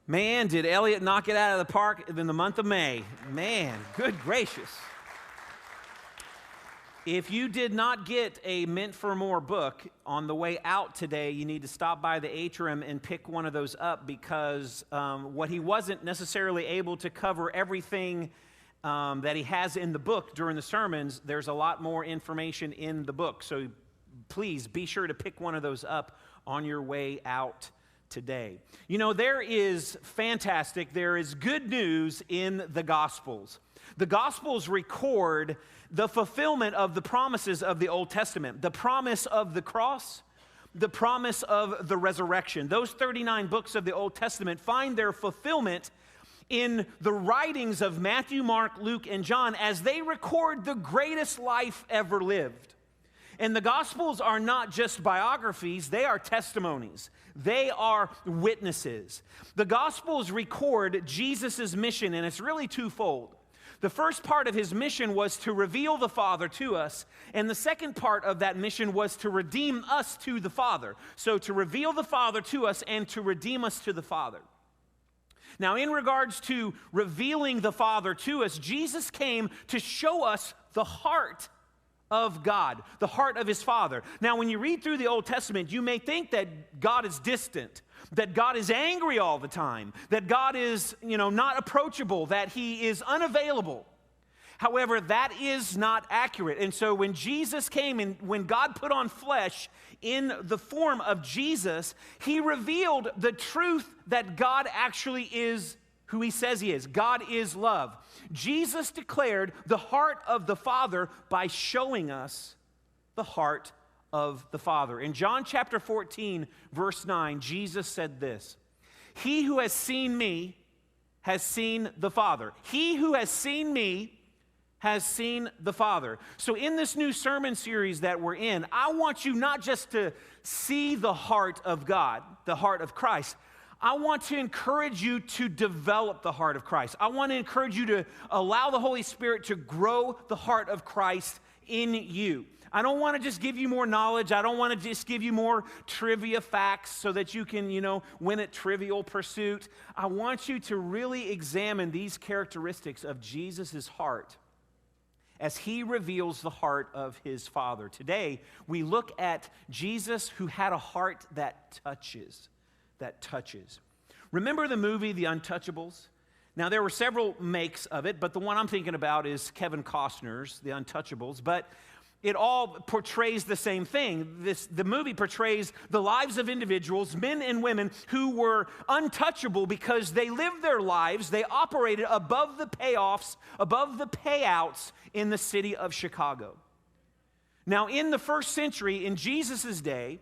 Man, did Elliot knock it out of the park in the month of May. Man, good gracious. If you did not get a Meant for More book on the way out today, you need to stop by the atrium and pick one of those up because what he wasn't necessarily able to cover everything that he has in the book during the sermons, there's a lot more information in the book. So please be sure to pick one of those up on your way out today. You know, there is good news in the Gospels. The Gospels record the fulfillment of the promises of the Old Testament, the promise of the cross, the promise of the resurrection. Those 39 books of the Old Testament find their fulfillment in the writings of Matthew, Mark, Luke, and John as they record the greatest life ever lived. And the Gospels are not just biographies, they are testimonies. They are witnesses. The Gospels record Jesus' mission, and it's really twofold. The first part of his mission was to reveal the Father to us, and the second part of that mission was to redeem us to the Father. So to reveal the Father to us and to redeem us to the Father. Now, in regards to revealing the Father to us, Jesus came to show us the heart of God, the heart of his Father. Now, when you read through the Old Testament, you may think that God is distant, that God is angry all the time, that God is, not approachable, that he is unavailable. However, that is not accurate. And so when Jesus came and when God put on flesh in the form of Jesus, he revealed the truth that God actually is who he says he is. God is love. Jesus declared the heart of the Father by showing us the heart of the Father. In John chapter 14, verse 9, Jesus said this, "He who has seen me has seen the Father. He who has seen me has seen the Father." So in this new sermon series that we're in, I want you not just to see the heart of God, the heart of Christ. I want to encourage you to develop the heart of Christ. I want to encourage you to allow the Holy Spirit to grow the heart of Christ in you. I don't want to just give you more knowledge. I don't want to just give you more trivia facts so that you can, win at Trivial Pursuit. I want you to really examine these characteristics of Jesus' heart as he reveals the heart of his Father. Today, we look at Jesus who had a heart that touches. Remember the movie The Untouchables? Now, there were several makes of it, but the one I'm thinking about is Kevin Costner's The Untouchables, but it all portrays the same thing. The movie portrays the lives of individuals, men and women, who were untouchable because they lived their lives, they operated above the payoffs, above the payouts in the city of Chicago. Now, in the first century, in Jesus' day,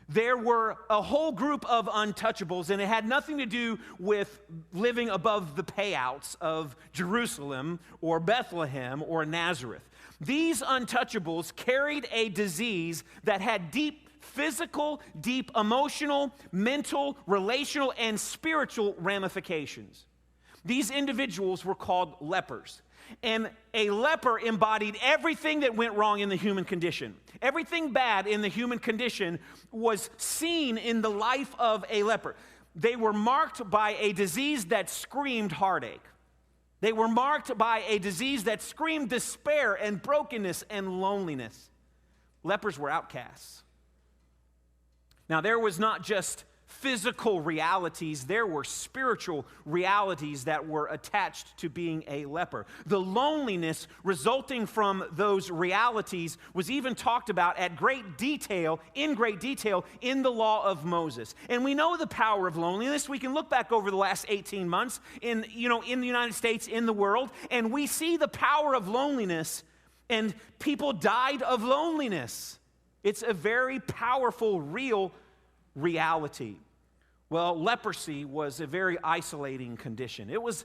there were a whole group of untouchables, and it had nothing to do with living above the payouts of Jerusalem or Bethlehem or Nazareth. These untouchables carried a disease that had deep physical, deep emotional, mental, relational, and spiritual ramifications. These individuals were called lepers. And a leper embodied everything that went wrong in the human condition. Everything bad in the human condition was seen in the life of a leper. They were marked by a disease that screamed heartache. They were marked by a disease that screamed despair and brokenness and loneliness. Lepers were outcasts. Now, there was not just physical realities, there were spiritual realities that were attached to being a leper. The loneliness resulting from those realities was even talked about in great detail in the law of Moses. And we know the power of loneliness. We can look back over the last 18 months in the United States, in the world, and we see the power of loneliness, and people died of loneliness. It's a very powerful, real reality. Well, leprosy was a very isolating condition. It was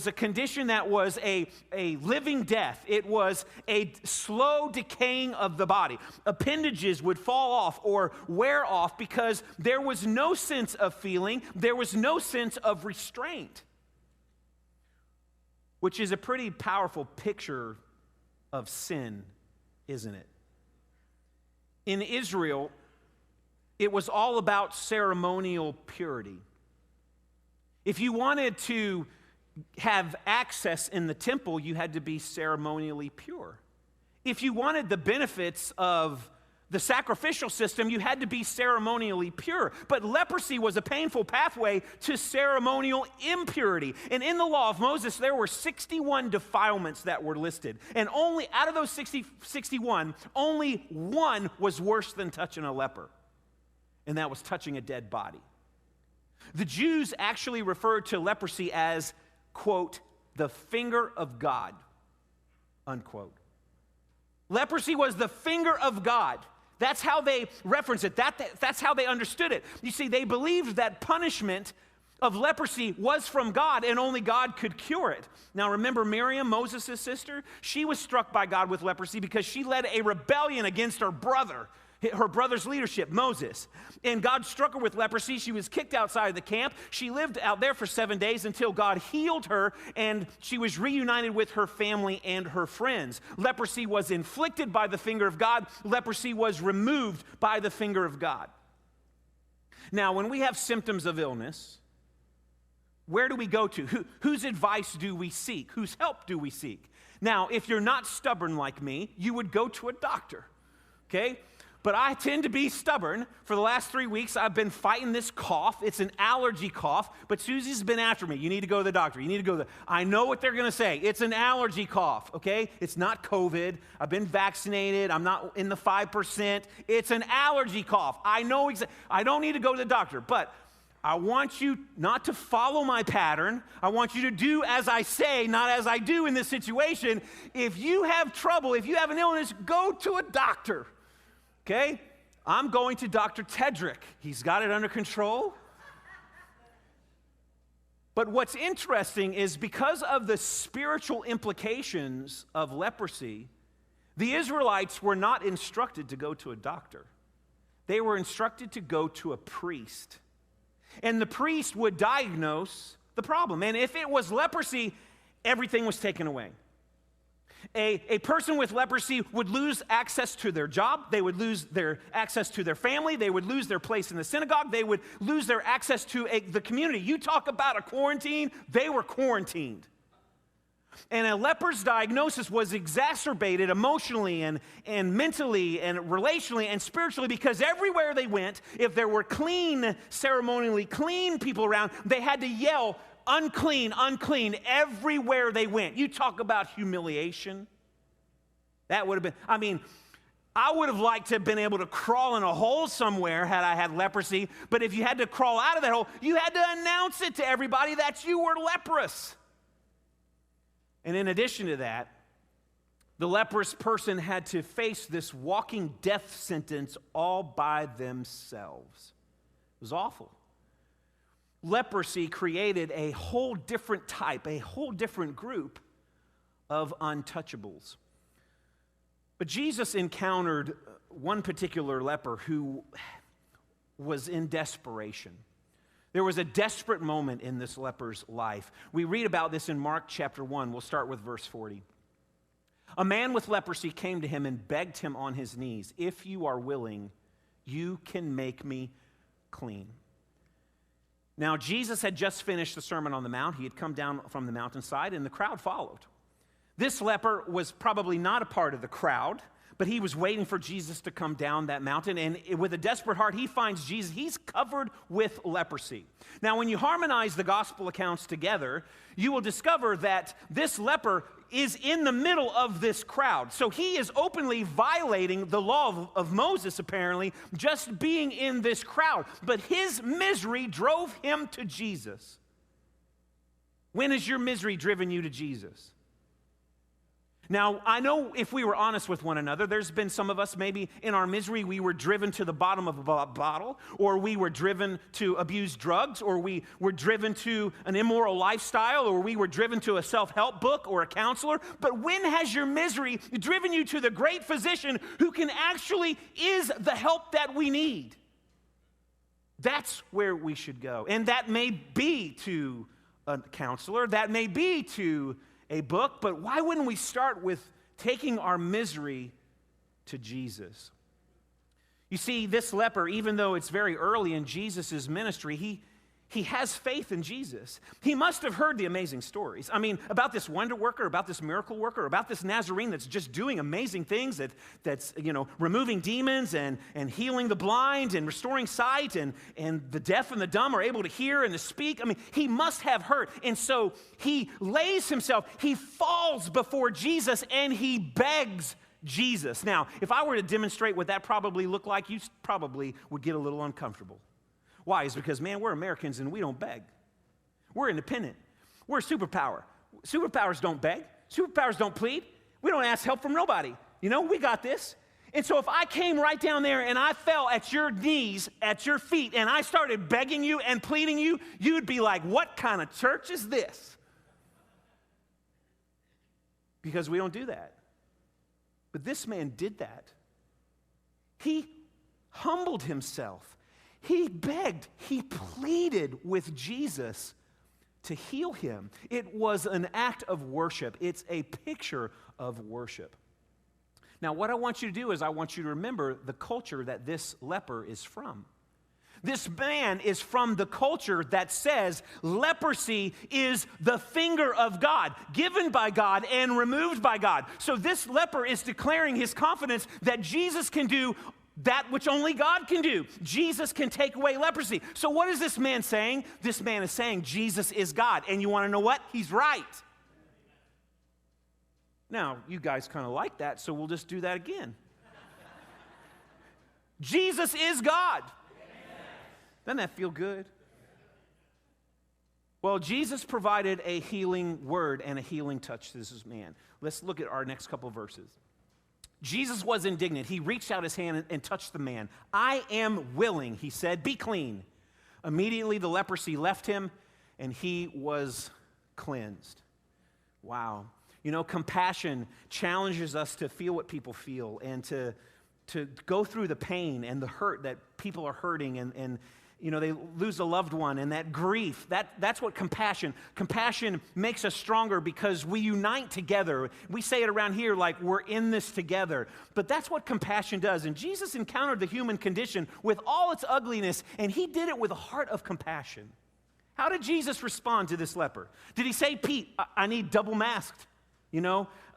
a condition that was a living death. It was a slow decaying of the body. Appendages would fall off or wear off because there was no sense of feeling. There was no sense of restraint, which is a pretty powerful picture of sin, isn't it? In Israel, it was all about ceremonial purity. If you wanted to have access in the temple, you had to be ceremonially pure. If you wanted the benefits of the sacrificial system, you had to be ceremonially pure. But leprosy was a painful pathway to ceremonial impurity. And in the law of Moses, there were 61 defilements that were listed. And only out of those 61, only one was worse than touching a leper. And that was touching a dead body. The Jews actually referred to leprosy as, quote, the finger of God, unquote. Leprosy was the finger of God. That's how they referenced it. That's how they understood it. You see, they believed that punishment of leprosy was from God and only God could cure it. Now remember Miriam, Moses' sister? She was struck by God with leprosy because she led a rebellion against her brother's leadership, Moses. And God struck her with leprosy. She was kicked outside of the camp. She lived out there for 7 days until God healed her, and she was reunited with her family and her friends. Leprosy was inflicted by the finger of God. Leprosy was removed by the finger of God. Now, when we have symptoms of illness, where do we go to? Whose advice do we seek? Whose help do we seek? Now, if you're not stubborn like me, you would go to a doctor, okay? But I tend to be stubborn. For the last 3 weeks, I've been fighting this cough. It's an allergy cough, but Susie's been after me. You need to go to the doctor. You need to go to I know what they're going to say. It's an allergy cough, okay? It's not COVID. I've been vaccinated. I'm not in the 5%. It's an allergy cough. I know I don't need to go to the doctor, but I want you not to follow my pattern. I want you to do as I say, not as I do in this situation. If you have trouble, if you have an illness, go to a doctor. Okay, I'm going to Dr. Tedrick. He's got it under control. But what's interesting is because of the spiritual implications of leprosy, the Israelites were not instructed to go to a doctor. They were instructed to go to a priest. And the priest would diagnose the problem. And if it was leprosy, everything was taken away. A person with leprosy would lose access to their job. They would lose their access to their family. They would lose their place in the synagogue. They would lose their access to the community. You talk about a quarantine, they were quarantined. And a leper's diagnosis was exacerbated emotionally and mentally and relationally and spiritually because everywhere they went, if there were ceremonially clean people around, they had to yell, unclean, unclean, everywhere they went. You talk about humiliation. That would have been, I would have liked to have been able to crawl in a hole somewhere had I had leprosy, but if you had to crawl out of that hole, you had to announce it to everybody that you were leprous. And in addition to that, the leprous person had to face this walking death sentence all by themselves. It was awful. Leprosy created a whole different type, a whole different group of untouchables. But Jesus encountered one particular leper who was in desperation. There was a desperate moment in this leper's life. We read about this in Mark chapter 1. We'll start with verse 40. A man with leprosy came to him and begged him on his knees, "If you are willing, you can make me clean." Now, Jesus had just finished the Sermon on the Mount. He had come down from the mountainside, and the crowd followed. This leper was probably not a part of the crowd, but he was waiting for Jesus to come down that mountain, and with a desperate heart, he finds Jesus. He's covered with leprosy. Now, when you harmonize the gospel accounts together, you will discover that this leper is in the middle of this crowd. So he is openly violating the law of Moses, apparently, just being in this crowd. But his misery drove him to Jesus. When has your misery driven you to Jesus? Now, I know if we were honest with one another, there's been some of us, maybe in our misery, we were driven to the bottom of a bottle, or we were driven to abuse drugs, or we were driven to an immoral lifestyle, or we were driven to a self-help book or a counselor. But when has your misery driven you to the great physician who is the help that we need? That's where we should go. And that may be to a counselor, that may be to a book, but why wouldn't we start with taking our misery to Jesus? You see, this leper, even though it's very early in Jesus' ministry, he has faith in Jesus. He must have heard the amazing stories. I mean, about this wonder worker, about this miracle worker, about this Nazarene that's just doing amazing things, that's removing demons and healing the blind and restoring sight, and the deaf and the dumb are able to hear and to speak. I mean, he must have heard. And so he lays himself, he falls before Jesus, and he begs Jesus. Now, if I were to demonstrate what that probably looked like, you probably would get a little uncomfortable. Why? It's because, man, we're Americans and we don't beg. We're independent. We're a superpower. Superpowers don't beg. Superpowers don't plead. We don't ask help from nobody. We got this. And so if I came right down there and I fell at your knees, at your feet, and I started begging you and pleading you, you'd be like, what kind of church is this? Because we don't do that. But this man did that. He humbled himself. He begged, he pleaded with Jesus to heal him. It was an act of worship. It's a picture of worship. Now, what I want you to do is I want you to remember the culture that this leper is from. This man is from the culture that says leprosy is the finger of God, given by God and removed by God. So this leper is declaring his confidence that Jesus can do that which only God can do. Jesus can take away leprosy. So what is this man saying? This man is saying Jesus is God. And you want to know what? He's right. Now, you guys kind of like that, so we'll just do that again. Jesus is God. Doesn't that feel good? Well, Jesus provided a healing word and a healing touch to this man. Let's look at our next couple verses. Jesus was indignant. He reached out his hand and touched the man. I am willing, he said, be clean. Immediately the leprosy left him and he was cleansed. Wow. Compassion challenges us to feel what people feel and to go through the pain and the hurt that people are hurting and they lose a loved one, and that grief, that's what compassion makes us stronger because we unite together. We say it around here like we're in this together, but that's what compassion does. And Jesus encountered the human condition with all its ugliness, and he did it with a heart of compassion. How did Jesus respond to this leper? Did he say, Pete, I need double masked?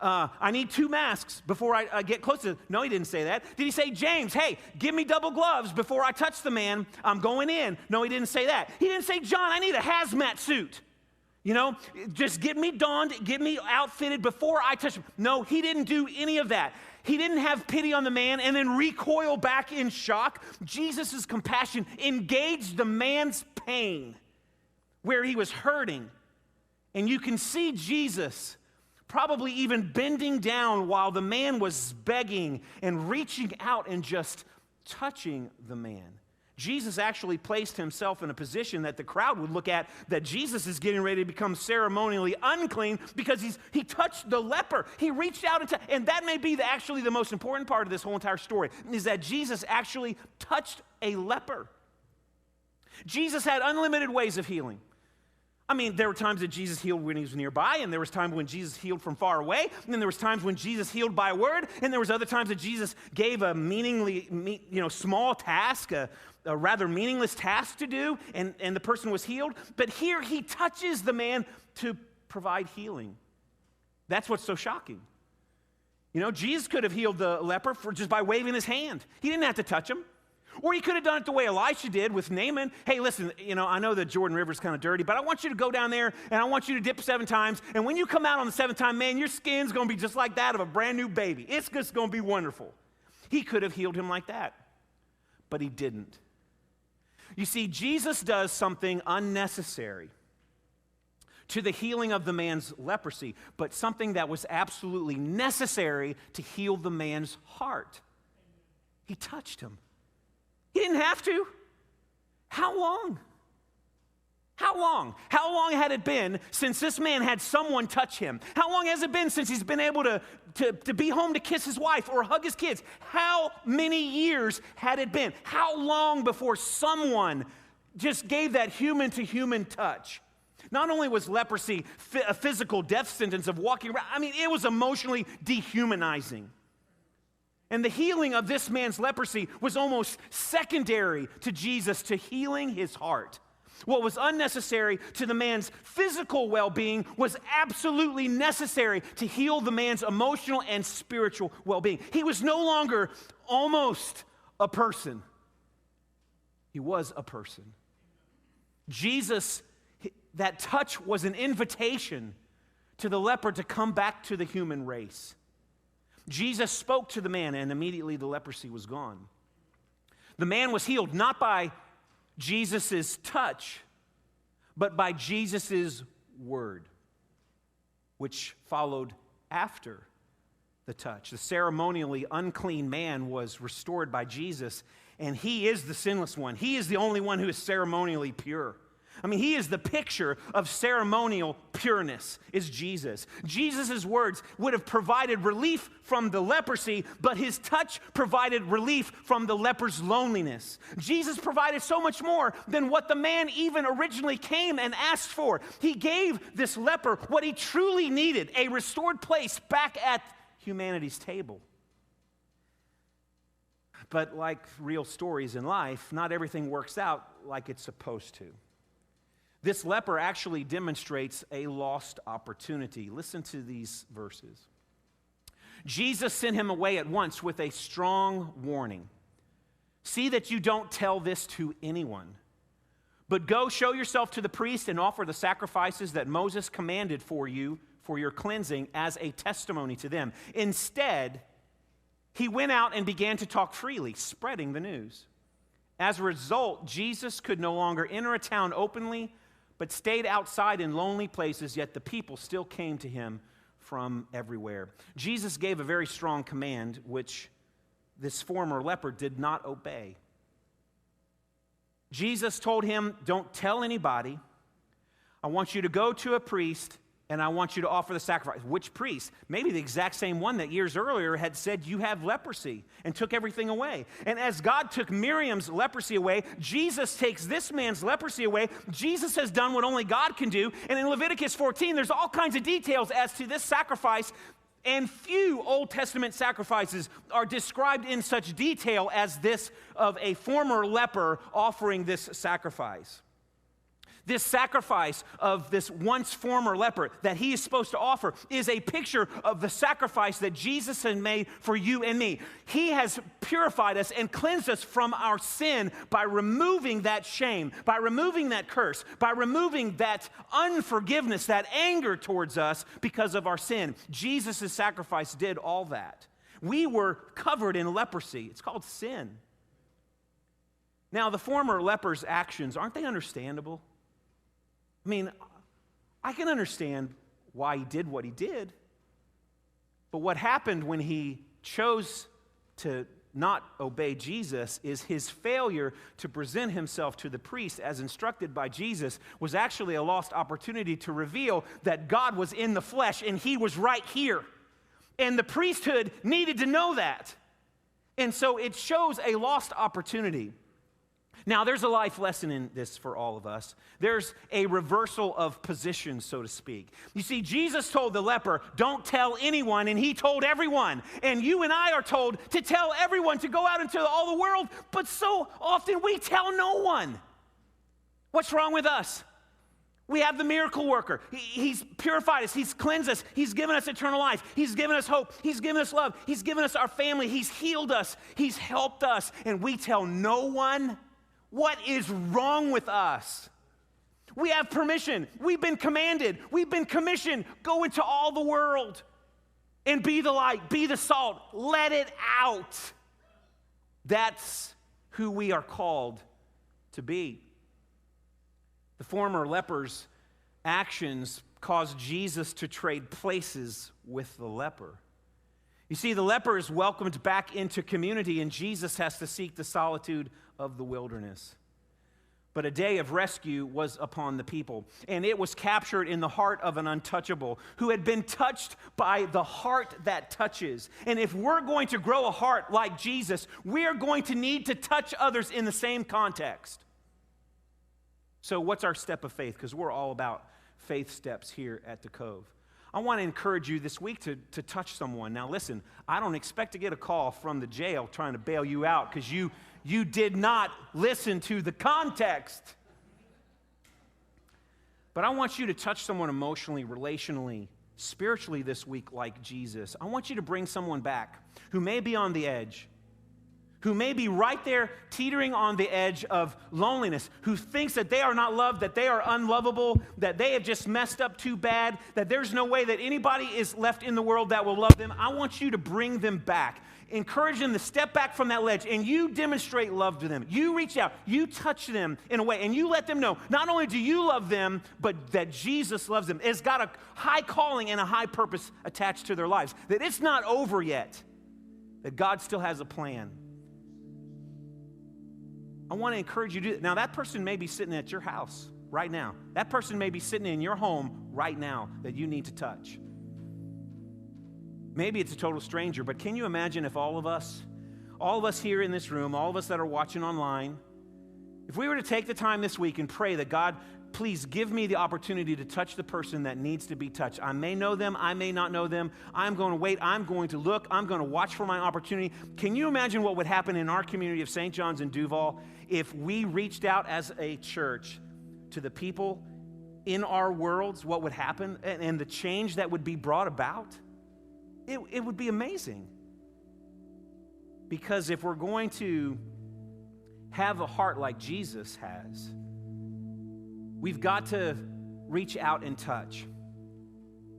I need 2 masks before I get close to. No, he didn't say that. Did he say, James, hey, give me double gloves before I touch the man? I'm going in. No, he didn't say that. He didn't say, John, I need a hazmat suit. Just get me donned, get me outfitted before I touch him. No, he didn't do any of that. He didn't have pity on the man and then recoil back in shock. Jesus' compassion engaged the man's pain where he was hurting. And you can see Jesus probably even bending down while the man was begging and reaching out and just touching the man. Jesus actually placed himself in a position that the crowd would look at, that Jesus is getting ready to become ceremonially unclean because he touched the leper. He reached out and that may be actually the most important part of this whole entire story, is that Jesus actually touched a leper. Jesus had unlimited ways of healing. I mean, there were times that Jesus healed when he was nearby, and there was times when Jesus healed from far away, and then there was times when Jesus healed by word, and there was other times that Jesus gave a small task, a rather meaningless task to do, and the person was healed. But here he touches the man to provide healing. That's what's so shocking. Jesus could have healed the leper just by waving his hand. He didn't have to touch him. Or he could have done it the way Elisha did with Naaman. Hey, listen, I know the Jordan River's kind of dirty, but I want you to go down there and I want you to dip 7 times. And when you come out on the 7th time, man, your skin's going to be just like that of a brand new baby. It's just going to be wonderful. He could have healed him like that, but he didn't. You see, Jesus does something unnecessary to the healing of the man's leprosy, but something that was absolutely necessary to heal the man's heart. He touched him. He didn't have to. How long? How long? How long had it been since this man had someone touch him? How long has it been since he's been able to be home to kiss his wife or hug his kids? How many years had it been? How long before someone just gave that human-to-human touch? Not only was leprosy a physical death sentence of walking around, it was emotionally dehumanizing. And the healing of this man's leprosy was almost secondary to Jesus, to healing his heart. What was unnecessary to the man's physical well-being was absolutely necessary to heal the man's emotional and spiritual well-being. He was no longer almost a person. He was a person. Jesus, that touch was an invitation to the leper to come back to the human race. Jesus spoke to the man, and immediately the leprosy was gone. The man was healed not by Jesus' touch, but by Jesus' word, which followed after the touch. The ceremonially unclean man was restored by Jesus, and he is the sinless one. He is the only one who is ceremonially pure. I mean, he is the picture of ceremonial pureness, is Jesus. Jesus' words would have provided relief from the leprosy, but his touch provided relief from the leper's loneliness. Jesus provided so much more than what the man even originally came and asked for. He gave this leper what he truly needed, a restored place back at humanity's table. But like real stories in life, not everything works out like it's supposed to. This leper actually demonstrates a lost opportunity. Listen to these verses. Jesus sent him away at once with a strong warning. See that you don't tell this to anyone, but go show yourself to the priest and offer the sacrifices that Moses commanded for you for your cleansing as a testimony to them. Instead, he went out and began to talk freely, spreading the news. As a result, Jesus could no longer enter a town openly, but stayed outside in lonely places, yet the people still came to him from everywhere. Jesus gave a very strong command, which this former leper did not obey. Jesus told him, don't tell anybody. I want you to go to a priest, and I want you to offer the sacrifice. Which priest? Maybe the exact same one that years earlier had said, you have leprosy, and took everything away. And as God took Miriam's leprosy away, Jesus takes this man's leprosy away. Jesus has done what only God can do. And in Leviticus 14, there's all kinds of details as to this sacrifice, and few Old Testament sacrifices are described in such detail as this of a former leper offering this sacrifice. This sacrifice of this once former leper that he is supposed to offer is a picture of the sacrifice that Jesus has made for you and me. He has purified us and cleansed us from our sin by removing that shame, by removing that curse, by removing that unforgiveness, that anger towards us because of our sin. Jesus' sacrifice did all that. We were covered in leprosy. It's called sin. Now, the former leper's actions, aren't they understandable? I mean, I can understand why he did what he did, but what happened when he chose to not obey Jesus is his failure to present himself to the priest as instructed by Jesus was actually a lost opportunity to reveal that God was in the flesh and he was right here. And the priesthood needed to know that. And so it shows a lost opportunity. Now, there's a life lesson in this for all of us. There's a reversal of position, so to speak. You see, Jesus told the leper, don't tell anyone, and he told everyone. And you and I are told to tell everyone, to go out into all the world, but so often we tell no one. What's wrong with us? We have the miracle worker. He's purified us. He's cleansed us. He's given us eternal life. He's given us hope. He's given us love. He's given us our family. He's healed us. He's helped us, and we tell no one. What is wrong with us? We have permission. We've been commanded. We've been commissioned. Go into all the world and be the light, be the salt. Let it out. That's who we are called to be. The former leper's actions caused Jesus to trade places with the leper. You see, the leper is welcomed back into community, and Jesus has to seek the solitude of the wilderness. But a day of rescue was upon the people, and it was captured in the heart of an untouchable who had been touched by the heart that touches. And if we're going to grow a heart like Jesus, we're going to need to touch others in the same context. So what's our step of faith? Because we're all about faith steps here at the Cove. I want to encourage you this week to touch someone. Now listen, I don't expect to get a call from the jail trying to bail you out because you did not listen to the context. But I want you to touch someone emotionally, relationally, spiritually this week like Jesus. I want you to bring someone back who may be on the edge, who may be right there teetering on the edge of loneliness, who thinks that they are not loved, that they are unlovable, that they have just messed up too bad, that there's no way that anybody is left in the world that will love them. I want you to bring them back. Encourage them to step back from that ledge, and you demonstrate love to them. You reach out, you touch them in a way, and you let them know, not only do you love them, but that Jesus loves them. It's got a high calling and a high purpose attached to their lives, that it's not over yet, that God still has a plan. I want to encourage you to do that. Now, that person may be sitting at your house right now. That person may be sitting in your home right now that you need to touch. Maybe it's a total stranger, but can you imagine if all of us here in this room, all of us that are watching online, if we were to take the time this week and pray that God, please give me the opportunity to touch the person that needs to be touched. I may know them, I may not know them. I'm going to wait, I'm going to look, I'm going to watch for my opportunity. Can you imagine what would happen in our community of St. John's and Duval if we reached out as a church to the people in our worlds, what would happen and the change that would be brought about? It would be amazing. Because if we're going to have a heart like Jesus has, we've got to reach out and touch.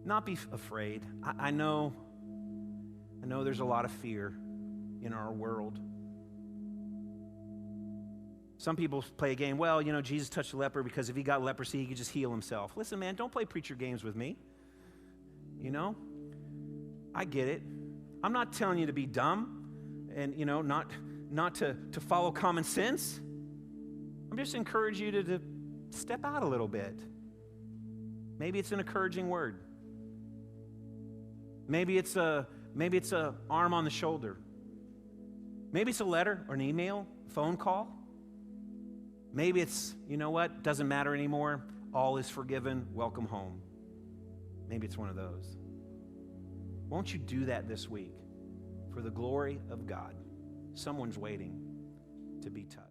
Not be afraid. I know there's a lot of fear in our world. Some people play a game, well, Jesus touched the leper because if he got leprosy, he could just heal himself. Listen, man, don't play preacher games with me. I get it. I'm not telling you to be dumb and, not to follow common sense. I'm just encouraging you to step out a little bit. Maybe it's an encouraging word. Maybe it's a arm on the shoulder. Maybe it's a letter or an email, phone call. Maybe it's, doesn't matter anymore. All is forgiven. Welcome home. Maybe it's one of those. Won't you do that this week for the glory of God? Someone's waiting to be touched.